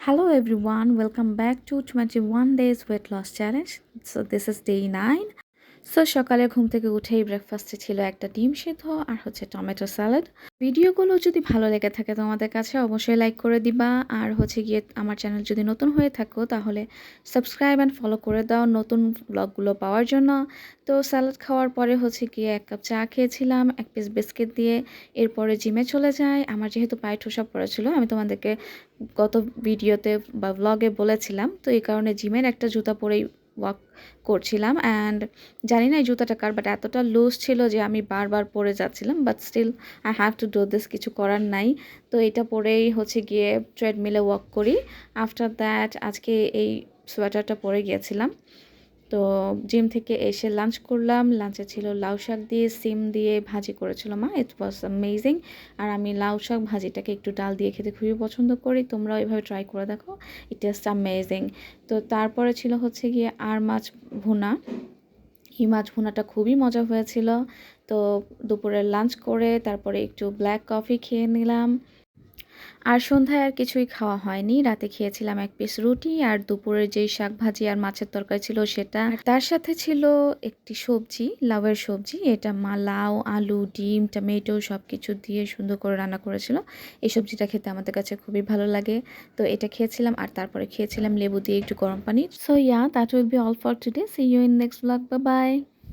Hello everyone, welcome back to 21 days weight loss challenge. So this is day 9. সকালে ঘুম থেকে উঠেই ব্রেকফাস্টে ছিল একটা ডিম সিদ্ধ আর হচ্ছে টমেটো স্যালাড। ভিডিওগুলো যদি ভালো লেগে থাকে তোমাদের কাছে অবশ্যই লাইক করে দিবা, আর হচ্ছে গিয়ে আমার চ্যানেল যদি নতুন হয়ে থাকো তাহলে সাবস্ক্রাইব অ্যান্ড ফলো করে দাও নতুন ব্লগগুলো পাওয়ার জন্য। তো স্যালাড খাওয়ার পরে হচ্ছে গিয়ে 1 কাপ চা খেয়েছিলাম 1 পিস বিস্কিট দিয়ে। এরপরে জিমে চলে যাই। আমার যেহেতু পায়ে ঠোসা পড়েছিল, আমি তোমাদেরকে গত ভিডিওতে বা ব্লগে বলেছিলাম, তো এই কারণে জিমের একটা জুতা পরেই ওয়াক করছিলাম। অ্যান্ড জানি না এই জুতাটা কার, বাট এতটা লুজ ছিল যে আমি বারবার পরে যাচ্ছিলাম, but still I have to do this, কিছু করার নাই। তো এটা পরেই হচ্ছে গিয়ে ট্রেডমিলে ওয়াক করি। আফটার দ্যাট আজকে এই সোয়েটারটা পরে গিয়েছিলাম। তো জিম থেকে এসে লাঞ্চ করলাম। লাঞ্চে ছিল লাউ শাক দিয়ে সিম দিয়ে ভাজি করেছিল মা। ইট ওয়াজ অ্যামেজিং। আর আমি লাউ শাক ভাজিটাকে একটু ডাল দিয়ে খেতে খুবই পছন্দ করি। তোমরাও এভাবে ট্রাই করে দেখো, ইট টেস্ট অ্যামেজিং। তো তারপরে ছিল হচ্ছে গিয়ে আর মাছ ভুনা। এই মাছ ভুনাটা খুবই মজা হয়েছিল। তো দুপুরে লাঞ্চ করে তারপরে একটু ব্ল্যাক কফি খেয়ে নিলাম। আর সন্ধ্যায় আর কিছুই খাওয়া হয়নি। রাতে খেয়েছিলাম 1 পিস রুটি আর দুপুরে যেই শাক ভাজি আর মাছের তরকারি ছিল সেটা। আর তার সাথে ছিল একটি সবজি, লাউয়ের সবজি। এটা মা লাউ, আলু, ডিম, টমেটো সব কিছু দিয়ে সুন্দর করে রান্না করেছিল। এই সবজিটা খেতে আমাদের কাছে খুবই ভালো লাগে। তো এটা খেয়েছিলাম আর তারপরে খেয়েছিলাম লেবু দিয়ে একটু গরম পানি। So that will be all for today. See you in next blog. Bye by.